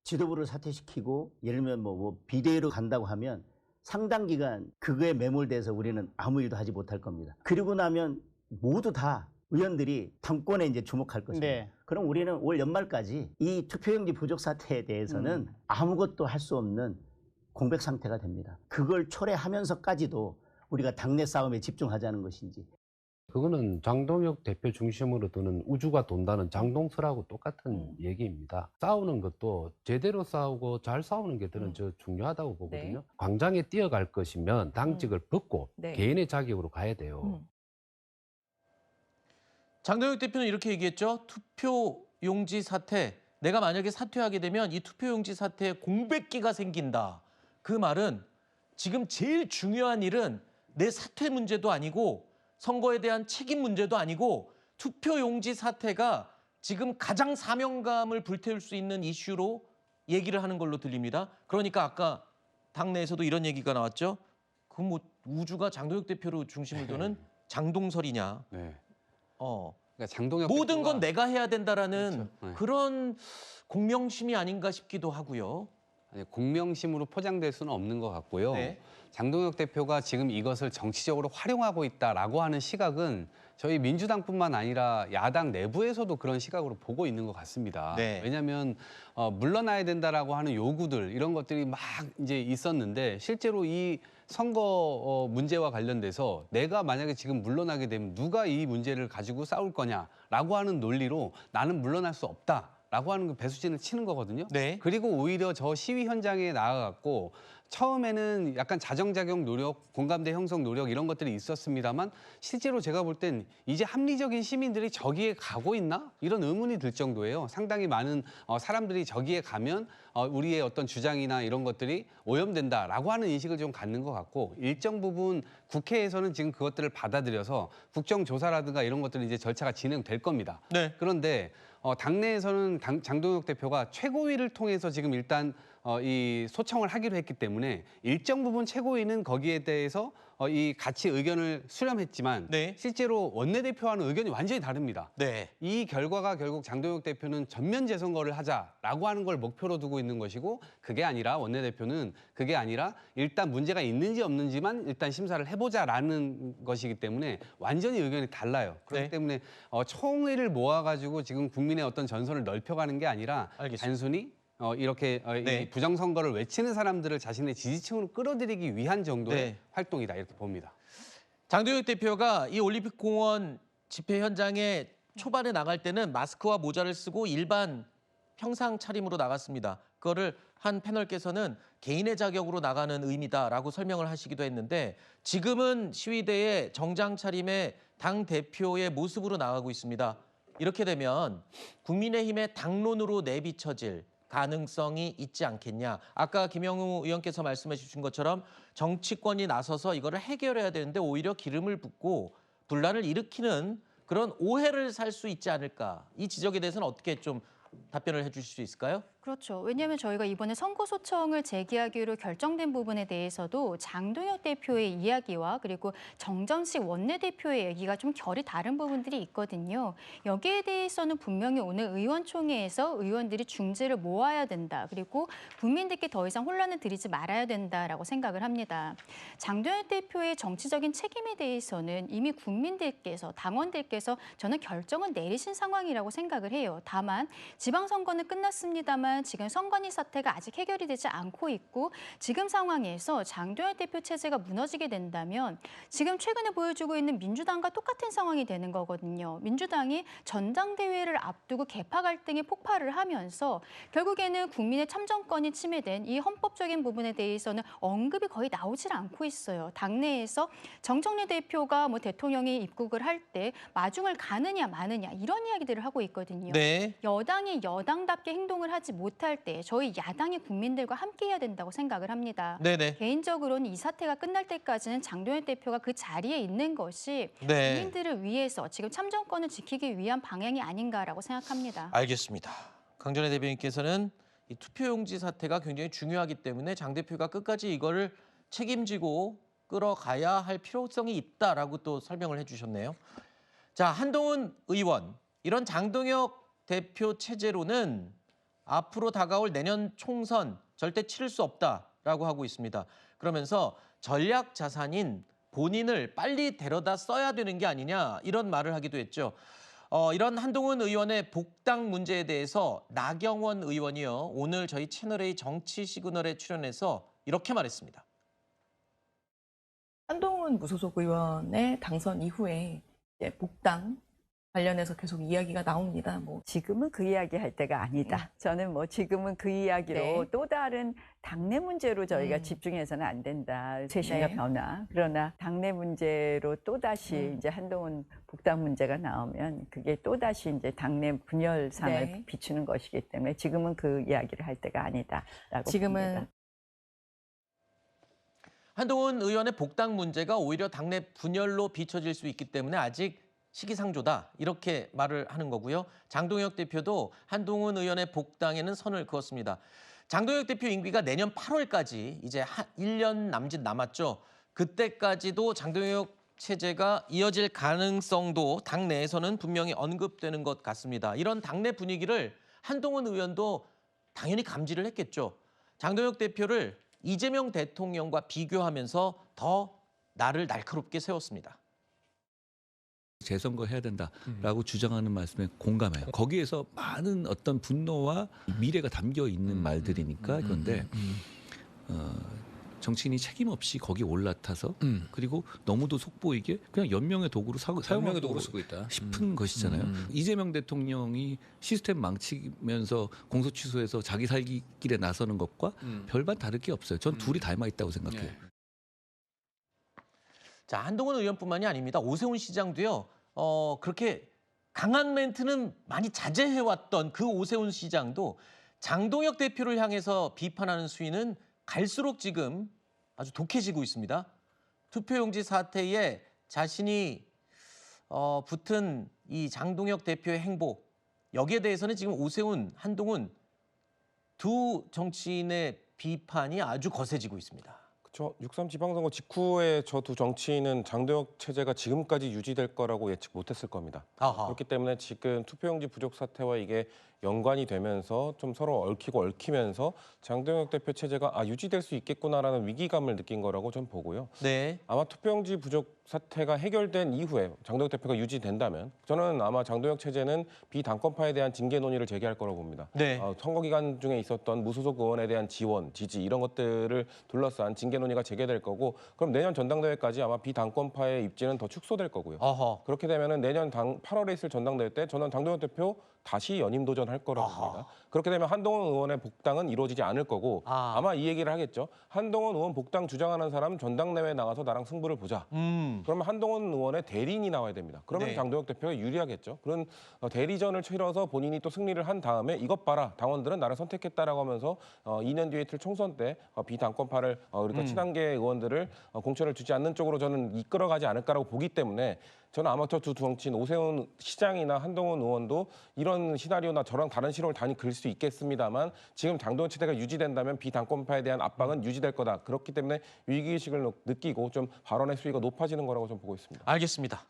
지도부를 사퇴시키고 예를 들면 뭐 비대위로 간다고 하면 상당 기간 그거에 매몰돼서 우리는 아무 일도 하지 못할 겁니다. 그리고 나면 모두 다 의원들이 당권에 이제 주목할 것입니다. 네. 그럼 우리는 올 연말까지 이 투표용지 부족 사태에 대해서는 아무것도 할 수 없는 공백 상태가 됩니다. 그걸 초래하면서까지도 우리가 당내 싸움에 집중하자는 것인지. 그거는 장동혁 대표 중심으로 두는 우주가 돈다는 장동설하고 똑같은 얘기입니다. 싸우는 것도 제대로 싸우고 잘 싸우는 게 저는 중요하다고 보거든요. 네. 광장에 뛰어갈 것이면 당직을 벗고 네. 개인의 자격으로 가야 돼요. 장동혁 대표는 이렇게 얘기했죠. 투표용지 사태, 내가 만약에 사퇴하게 되면 이 투표용지 사태에 공백기가 생긴다. 그 말은 지금 제일 중요한 일은 내 사퇴 문제도 아니고 선거에 대한 책임 문제도 아니고 투표용지 사태가 지금 가장 사명감을 불태울 수 있는 이슈로 얘기를 하는 걸로 들립니다. 그러니까 아까 당내에서도 이런 얘기가 나왔죠. 그 뭐 우주가 장동혁 대표로 중심을 두는 장동설이냐. 네. 그러니까 장동혁 모든 건 대표가- 내가 해야 된다라는 그렇죠. 네. 그런 공명심이 아닌가 싶기도 하고요. 아니, 공명심으로 포장될 수는 없는 것 같고요. 네. 장동혁 대표가 지금 이것을 정치적으로 활용하고 있다라고 하는 시각은 저희 민주당뿐만 아니라 야당 내부에서도 그런 시각으로 보고 있는 것 같습니다. 네. 왜냐하면 물러나야 된다라고 하는 요구들 이런 것들이 막 이제 있었는데 실제로 이 선거 문제와 관련돼서 내가 만약에 지금 물러나게 되면 누가 이 문제를 가지고 싸울 거냐라고 하는 논리로 나는 물러날 수 없다라고 하는 그 배수진을 치는 거거든요. 네. 그리고 오히려 저 시위 현장에 나아갔고 처음에는 약간 자정작용 노력, 공감대 형성 노력 이런 것들이 있었습니다만 실제로 제가 볼 땐 이제 합리적인 시민들이 저기에 가고 있나? 이런 의문이 들 정도예요. 상당히 많은 사람들이 저기에 가면 우리의 어떤 주장이나 이런 것들이 오염된다라고 하는 인식을 좀 갖는 것 같고 일정 부분 국회에서는 지금 그것들을 받아들여서 국정조사라든가 이런 것들은 이제 절차가 진행될 겁니다. 네. 그런데 당내에서는 장동혁 대표가 최고위를 통해서 지금 일단 이 소청을 하기로 했기 때문에 일정 부분 최고위는 거기에 대해서 이 같이 의견을 수렴했지만 네. 실제로 원내대표와는 의견이 완전히 다릅니다. 네. 이 결과가 결국 장동혁 대표는 전면 재선거를 하자라고 하는 걸 목표로 두고 있는 것이고 그게 아니라 원내대표는 그게 아니라 일단 문제가 있는지 없는지만 일단 심사를 해보자라는 것이기 때문에 완전히 의견이 달라요. 그렇기 네. 때문에 총의를 모아가지고 지금 국민의 어떤 전선을 넓혀가는 게 아니라 알겠습니다. 단순히 이렇게 네. 이 부정선거를 외치는 사람들을 자신의 지지층으로 끌어들이기 위한 정도의 네. 활동이다 이렇게 봅니다. 장동혁 대표가 이 올림픽공원 집회 현장에 초반에 나갈 때는 마스크와 모자를 쓰고 일반 평상 차림으로 나갔습니다. 그거를 한 패널께서는 개인의 자격으로 나가는 의미다라고 설명을 하시기도 했는데 지금은 시위대에 정장 차림의 당 대표의 모습으로 나가고 있습니다. 이렇게 되면 국민의힘의 당론으로 내비쳐질 가능성이 있지 않겠냐. 아까 김영우 의원께서 말씀해 주신 것처럼 정치권이 나서서 이거를 해결해야 되는데 오히려 기름을 붓고 분란을 일으키는 그런 오해를 살 수 있지 않을까. 이 지적에 대해서는 어떻게 좀 답변을 해 주실 수 있을까요? 그렇죠. 왜냐하면 저희가 이번에 선거 소청을 제기하기로 결정된 부분에 대해서도 장동혁 대표의 이야기와 그리고 정전식 원내대표의 얘기가 좀 결이 다른 부분들이 있거든요. 여기에 대해서는 분명히 오늘 의원총회에서 의원들이 중재를 모아야 된다. 그리고 국민들께 더 이상 혼란을 드리지 말아야 된다라고 생각을 합니다. 장동혁 대표의 정치적인 책임에 대해서는 이미 국민들께서 당원들께서 저는 결정은 내리신 상황이라고 생각을 해요. 다만 지방선거는 끝났습니다만 지금 선관위 사태가 아직 해결이 되지 않고 있고 지금 상황에서 장동혁 대표 체제가 무너지게 된다면 지금 최근에 보여주고 있는 민주당과 똑같은 상황이 되는 거거든요. 민주당이 전당대회를 앞두고 계파 갈등이 폭발을 하면서 결국에는 국민의 참정권이 침해된 이 헌법적인 부분에 대해서는 언급이 거의 나오질 않고 있어요. 당내에서 정청래 대표가 뭐 대통령이 입국을 할 때 마중을 가느냐 마느냐 이런 이야기들을 하고 있거든요. 네. 여당이 여당답게 행동을 하지 못할 때 저희 야당이 국민들과 함께해야 된다고 생각을 합니다. 네네. 개인적으로는 이 사태가 끝날 때까지는 장동혁 대표가 그 자리에 있는 것이 네. 국민들을 위해서 지금 참정권을 지키기 위한 방향이 아닌가라고 생각합니다. 알겠습니다. 강전혜 대변인께서는 이 투표용지 사태가 굉장히 중요하기 때문에 장 대표가 끝까지 이거를 책임지고 끌어가야 할 필요성이 있다라고 또 설명을 해주셨네요. 자, 한동훈 의원, 이런 장동혁 대표 체제로는 앞으로 다가올 내년 총선 절대 치를 수 없다라고 하고 있습니다. 그러면서 전략 자산인 본인을 빨리 데려다 써야 되는 게 아니냐 이런 말을 하기도 했죠. 이런 한동훈 의원의 복당 문제에 대해서 나경원 의원이요. 오늘 저희 채널A 정치 시그널에 출연해서 이렇게 말했습니다. 한동훈 무소속 의원의 당선 이후에 이제 복당 관련해서 계속 이야기가 나옵니다. 뭐 지금은 그 이야기 할 때가 아니다. 저는 뭐 지금은 그 이야기로 네. 또 다른 당내 문제로 저희가 음. 집중해서는 안 된다. 쇄신과 네. 변화. 그러나 당내 문제로 또 다시 이제 한동훈 복당 문제가 나오면 그게 또 다시 이제 당내 분열상을 네. 비추는 것이기 때문에 지금은 그 이야기를 할 때가 아니다라고 지금은 봅니다. 한동훈 의원의 복당 문제가 오히려 당내 분열로 비춰질 수 있기 때문에 아직 시기상조다 이렇게 말을 하는 거고요. 장동혁 대표도 한동훈 의원의 복당에는 선을 그었습니다. 장동혁 대표 임기가 내년 8월까지 이제 1년 남짓 남았죠. 그때까지도 장동혁 체제가 이어질 가능성도 당내에서는 분명히 언급되는 것 같습니다. 이런 당내 분위기를 한동훈 의원도 당연히 감지를 했겠죠. 장동혁 대표를 이재명 대통령과 비교하면서 더 나를 날카롭게 세웠습니다. 재선거 해야 된다라고 주장하는 말씀에 공감해요. 거기에서 많은 어떤 분노와 미래가 담겨 있는 말들이니까 그런데 정치인이 책임 없이 거기 올라타서 그리고 너무도 속보이게 그냥 연명의 도구로 연명의 도구로 사용하고 쓰고 있다. 싶은 것이잖아요. 이재명 대통령이 시스템 망치면서 공소 취소해서 자기 살기 길에 나서는 것과 별반 다를 게 없어요. 전 둘이 닮아 있다고 생각해요. 네. 자, 한동훈 의원뿐만이 아닙니다. 오세훈 시장도요. 그렇게 강한 멘트는 많이 자제해왔던 그 오세훈 시장도 장동혁 대표를 향해서 비판하는 수위는 갈수록 지금 아주 독해지고 있습니다. 투표용지 사태에 자신이 붙은 이 장동혁 대표의 행보 여기에 대해서는 지금 오세훈, 한동훈 두 정치인의 비판이 아주 거세지고 있습니다. 그렇죠. 6.3 지방선거 직후에 저 두 정치인은 장동혁 체제가 지금까지 유지될 거라고 예측 못했을 겁니다. 아하. 그렇기 때문에 지금 투표용지 부족 사태와 이게 연관이 되면서 좀 서로 얽히면서 장동혁 대표 체제가 유지될 수 있겠구나라는 위기감을 느낀 거라고 전 보고요. 네. 아마 투표용지 부족 사태가 해결된 이후에 장동혁 대표가 유지된다면 저는 아마 장동혁 체제는 비당권파에 대한 징계 논의를 제기할 거라고 봅니다. 네. 선거 기간 중에 있었던 무소속 의원에 대한 지원, 지지 이런 것들을 둘러싼 징계 논의가 재개될 거고 그럼 내년 전당대회까지 아마 비당권파의 입지는 더 축소될 거고요. 어허. 그렇게 되면은 내년 8월에 있을 전당대회 때 저는 장동혁 대표 다시 연임 도전할 거라고 봅니다. 그렇게 되면 한동훈 의원의 복당은 이루어지지 않을 거고 아마 이 얘기를 하겠죠. 한동훈 의원 복당 주장하는 사람 전당대회에 나가서 나랑 승부를 보자. 그러면 한동훈 의원의 대리인이 나와야 됩니다. 그러면 네. 장동혁 대표가 유리하겠죠. 그런 대리전을 치러서 본인이 또 승리를 한 다음에 이것 봐라. 당원들은 나를 선택했다라고 하면서 2년 뒤에 있을 총선 때 비당권파를 그러니까 친한계 의원들을 공천을 주지 않는 쪽으로 저는 이끌어가지 않을까라고 보기 때문에 저는 아마 저 두 정치인 오세훈 시장이나 한동훈 의원도 이런 시나리오나 저랑 다른 시로를 많이 그릴 수 있겠습니다만 지금 장동혁 체제가 유지된다면 비당권파에 대한 압박은 유지될 거다. 그렇기 때문에 위기의식을 느끼고 좀 발언의 수위가 높아지는 거라고 좀 보고 있습니다. 알겠습니다.